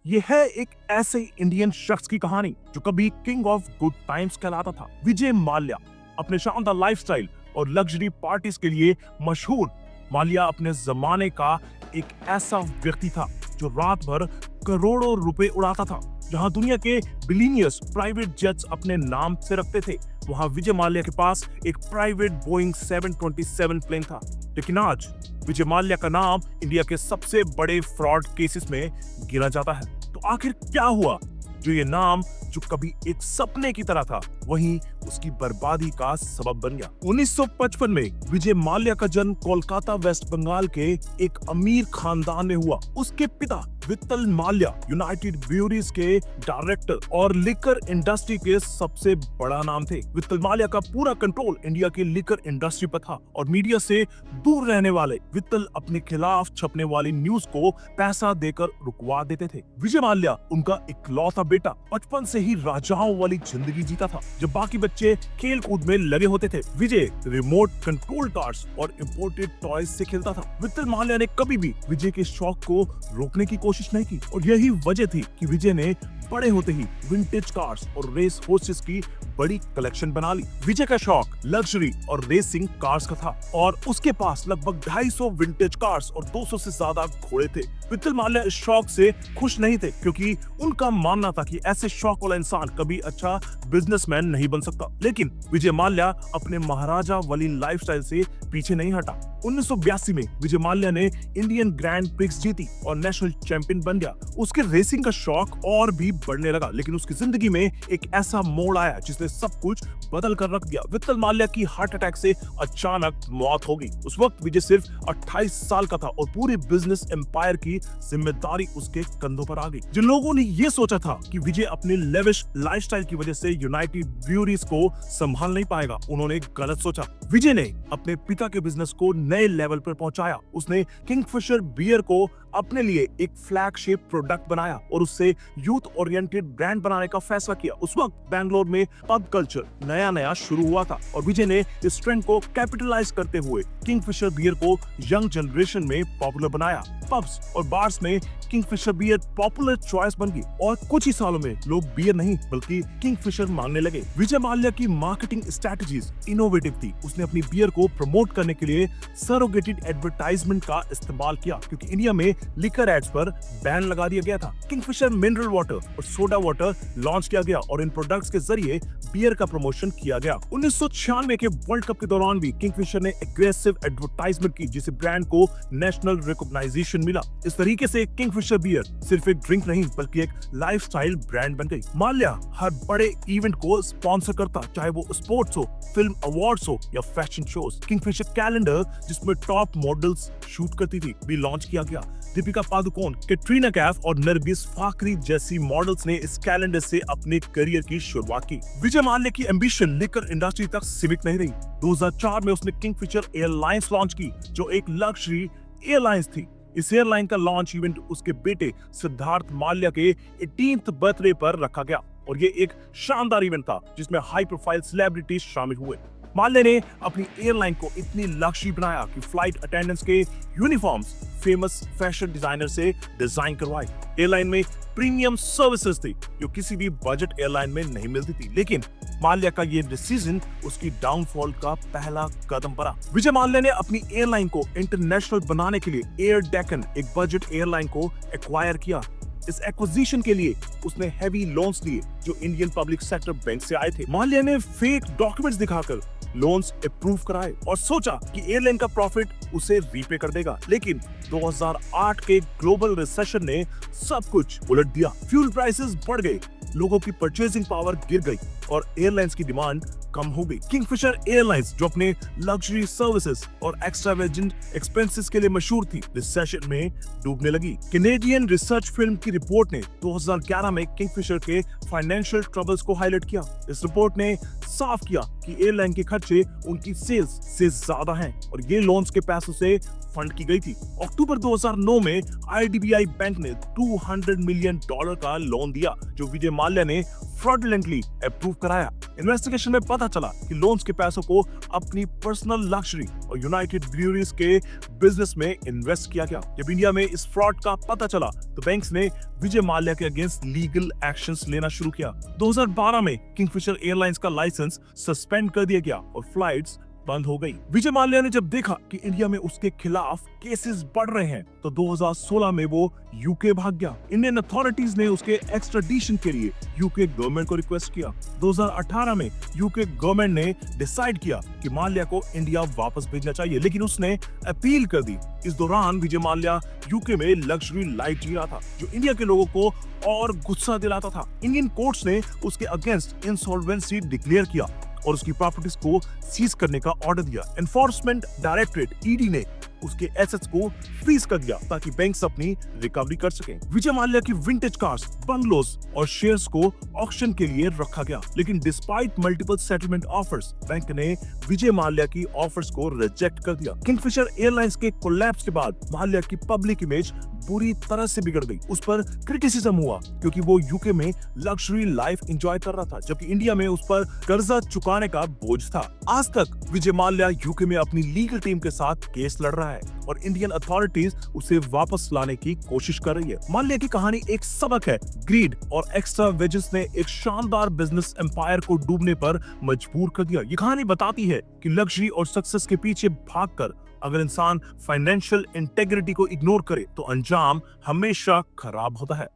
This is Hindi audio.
ये है एक ऐसे इंडियन शख्स की कहानी जो कभी किंग ऑफ गुड टाइम्स कहलाता था। विजय माल्या अपने शानदार लाइफस्टाइल और लग्जरी पार्टीज के लिए मशहूर। माल्या अपने जमाने का एक ऐसा व्यक्ति था जो रात भर करोड़ों रुपए उड़ाता था। जहां दुनिया के बिलियनियर्स प्राइवेट जेट्स अपने नाम से रखते थे, वहां विजय माल्या के पास एक प्राइवेट बोइंग 727 प्लेन था। लेकिन आज विजय माल्या का नाम इंडिया के सबसे बड़े फ्रॉड केसेस में गिना जाता है। तो आखिर क्या हुआ जो ये नाम जो कभी एक सपने की तरह था, वहीं उसकी बर्बादी का सबब बन गया। 1955 में विजय माल्या का जन्म कोलकाता वेस्ट बंगाल के एक अमीर खानदान में हुआ। उसके पिता वित्तल माल्या यूनाइटेड ब्रूअरीज के डायरेक्टर और लिकर इंडस्ट्री के सबसे बड़ा नाम थे। वित्तल माल्या का पूरा कंट्रोल इंडिया की लिकर इंडस्ट्री पर था और मीडिया से दूर रहने वाले वित्तल अपने खिलाफ छपने वाली न्यूज को पैसा देकर रुकवा देते थे। विजय माल्या उनका इकलौता बेटा बचपन से ही राजाओं वाली जिंदगी जीता था। जब बाकी बच्चे खेल कूद में लगे होते थे, विजय रिमोट कंट्रोल कार्स और इंपोर्टेड टॉयज से खेलता था। वित्तल माल्या ने कभी भी विजय के शौक को रोकने की कोशिश नहीं की और यही वजह थी कि विजय ने बड़े होते ही विंटेज कार्स और रेस हॉर्सेस की बड़ी कलेक्शन बना ली। विजय का शौक लग्जरी और रेसिंग कार्स का था और उसके पास लगभग 250 विंटेज कार्स और 200 से ज्यादा घोड़े थे। वित्तल माल्या इस शौक से खुश नहीं थे क्योंकि उनका मानना था कि ऐसे शौक वाला इंसान कभी अच्छा बिजनेसमैन नहीं बन सकता। लेकिन विजय माल्या अपने महाराजा वाली लाइफस्टाइल से पीछे नहीं हटा। 1982 में विजय माल्या ने इंडियन ग्रैंड प्रिक्स जीती और नेशनल चैंपियन बन गया। उसके रेसिंग का शौक और भी बढ़ने लगा, लेकिन उसकी जिंदगी में एक ऐसा मोड़ आया जिसने सब कुछ बदल कर रख दिया। वित्तल माल्या की हार्ट अटैक से अचानक मौत हो गई। उस वक्त विजय सिर्फ 28 साल का था और पूरे बिजनेस एम्पायर की जिम्मेदारी उसके कंधों पर आ गई। जिन लोगों ने ये सोचा था कि विजय अपने लेविश लाइफस्टाइल की वजह से यूनाइटेड ब्रूअरीज को संभाल नहीं पाएगा, उन्होंने गलत सोचा। विजय ने अपने पिता के बिजनेस को नए लेवल पर पहुंचाया। उसने किंगफिशर बियर को अपने लिए एक फ्लैगशिप प्रोडक्ट बनाया और उससे यूथ ओरिएंटेड ब्रांड बनाने का फैसला किया। उस वक्त बैंगलोर में पब कल्चर नया शुरू हुआ था और विजय ने इस ट्रेंड को कैपिटलाइज करते हुए किंगफिशर बियर को यंग जनरेशन में पॉपुलर बनाया। पब्स और बार्स में किंगफिशर बियर पॉपुलर चॉइस बन गई और कुछ ही सालों में लोग बियर नहीं बल्कि किंगफिशर मांगने लगे। विजय माल्या की मार्केटिंग स्ट्रेटजीज इनोवेटिव थी। उसने अपनी बियर को प्रमोट करने के लिए सरोगेटेड एडवर्टाइजमेंट का इस्तेमाल किया क्योंकि इंडिया में लिकर एड्स पर बैन लगा दिया गया था। किंगफिशर मिनरल वाटर और सोडा वाटर लॉन्च किया गया और इन प्रोडक्ट्स के जरिए बियर का प्रमोशन किया गया। 1996 के वर्ल्ड कप के दौरान भी किंगफिशर ने एग्रेसिव एडवर्टाइजमेंट की जिससे ब्रांड को नेशनल रिकॉग्नाइजेशन मिला। इस तरीके से किंगफिशर बियर सिर्फ एक ड्रिंक नहीं बल्कि एक लाइफस्टाइल ब्रांड बन गई। माल्या हर बड़े इवेंट को स्पॉन्सर करता, चाहे वो स्पोर्ट्स हो, फिल्म अवार्ड्स हो या फैशन शोज। किंगफिशर कैलेंडर जिसमें टॉप मॉडल्स शूट करती थी भी लॉन्च किया गया। दीपिका पादुकोण, कैटरीना कैफ और नरगिस फाकरी जैसी मॉडल्स ने इस कैलेंडर से अपने करियर की शुरुआत की। विजय माल्या की एम्बिशन लेकर इंडस्ट्री तक सीमित नहीं रही। 2004 में उसने किंगफिशर एयरलाइंस लॉन्च की जो एक लग्जरी एयरलाइंस थी। इस एयरलाइन का लॉन्च इवेंट उसके बेटे सिद्धार्थ माल्या के 18th बर्थडे पर रखा गया और ये एक शानदार इवेंट था जिसमें हाई प्रोफाइल सेलिब्रिटीज शामिल हुए। माल्या ने अपनी एयरलाइन को इतनी लग्जरी बनाया कि फ्लाइट अटेंडेंट्स के यूनिफॉर्म्स फेमस फैशन डिजाइनर से डिजाइन करवाए। एयरलाइन में प्रीमियम सर्विसेज थी जो किसी भी बजट एयरलाइन में नहीं मिलती थी। लेकिन माल्या का ये डिसीजन उसकी डाउनफॉल का पहला कदम बना। विजय माल्या ने अपनी एयरलाइन को इंटरनेशनल बनाने के लिए एयर डेक्कन, एक बजट एयरलाइन को एक्वायर किया। इस एक्विजिशन के लिए उसने हेवी लोन्स लिए जो इंडियन पब्लिक सेक्टर बैंक से आए थे। माल्या ने फेक डॉक्यूमेंट्स दिखाकर लोन्स अप्रूव कराए और सोचा कि एयरलाइन का प्रॉफिट उसे रीपे कर देगा। लेकिन 2008 के ग्लोबल रिसेशन ने सब कुछ उलट दिया। फ्यूल प्राइसेस बढ़ गए, लोगों की परचेजिंग पावर गिर गई और एयरलाइंस की डिमांड कम हो गई। किंगफिशर एयरलाइंस जो अपने लग्जरी सर्विसेज और एक्स्ट्रावेजेंट एक्सपेंसेस के लिए मशहूर थी, रिसेशन में डूबने लगी। कैनेडियन रिसर्च फिल्म की रिपोर्ट ने 2011 में किंगफिशर के फाइनेंशियल ट्रबल्स को हाईलाइट किया। इस रिपोर्ट ने साफ किया कि एयरलाइन के खर्चे उनकी सेल्स से ज्यादा हैं और ये लोन्स के पैसों से फंड की गई थी। अक्टूबर 2009 में IDBI बैंक ने $200 मिलियन का लोन दिया जो विजय माल्या ने फ्रॉडलेंटली अप्रूव कराया। इन्वेस्टिगेशन में पता चला कि लोन्स के पैसों को अपनी पर्सनल लग्जरी और यूनाइटेड ब्रूअरीज के बिजनेस में इन्वेस्ट किया गया। जब इंडिया में इस फ्रॉड का पता चला तो बैंक्स ने विजय माल्या के अगेंस्ट लीगल एक्शंस लेना शुरू किया। 2012 में किंगफिशर एयरलाइंस का लाइसेंस सस्पेंड कर दिया गया और फ्लाइट्स बंद हो गई। विजय माल्या ने जब देखा कि इंडिया में उसके खिलाफ केसेस बढ़ रहे हैं तो 2016 में वो यूके भाग गया। इंडियन अथॉरिटीज ने उसके एक्स्ट्राडिशन के लिए यूके गवर्नमेंट को रिक्वेस्ट किया। 2018 में यूके गवर्नमेंट ने डिसाइड किया कि माल्या को इंडिया वापस भेजना चाहिए, लेकिन उसने अपील कर दी। इस दौरान विजय माल्या यूके में लग्जरी लाइफ जी रहा था, जो इंडिया के लोगों को और गुस्सा दिलाता था। इंडियन कोर्ट्स ने उसके अगेंस्ट इंसॉल्वेंसी डिक्लेयर किया और उसकी प्रॉपर्टीज को सीज करने का ऑर्डर दिया। एनफोर्समेंट डायरेक्टरेट ईडी ने उसके एसेट्स को फ्रीज कर दिया ताकि बैंक्स अपनी रिकवरी कर सकें। विजय माल्या की विंटेज कार्स, बंगलोज और शेयर्स को ऑक्शन के लिए रखा गया, लेकिन despite multiple settlement offers, bank ने विजय माल्या की ऑफर्स को रिजेक्ट कर दिया। किंगफिशर एयरलाइंस के कोलैप्स के बाद माल्या की पब्लिक इमेज बुरी तरह से बिगड़ गई। उस पर क्रिटिसिज्म हुआ क्योंकि वो यूके में लग्जरी लाइफ एंजॉय कर रहा था, जबकि इंडिया में उस पर कर्जा चुकाने का बोझ था। आज तक विजय माल्या यूके में अपनी लीगल टीम के साथ केस लड़ रहा है और इंडियन अथॉरिटीज उसे वापस लाने की कोशिश कर रही है। माल्या की कहानी एक सबक है। ग्रीड और एक्स्ट्रा वेजेस ने एक शानदार बिजनेस एम्पायर को डूबने पर मजबूर कर दिया। ये कहानी बताती है कि लग्जरी और सक्सेस के पीछे भागकर अगर इंसान फाइनेंशियल इंटेग्रिटी को इग्नोर करे तो अंजाम हमेशा खराब होता है।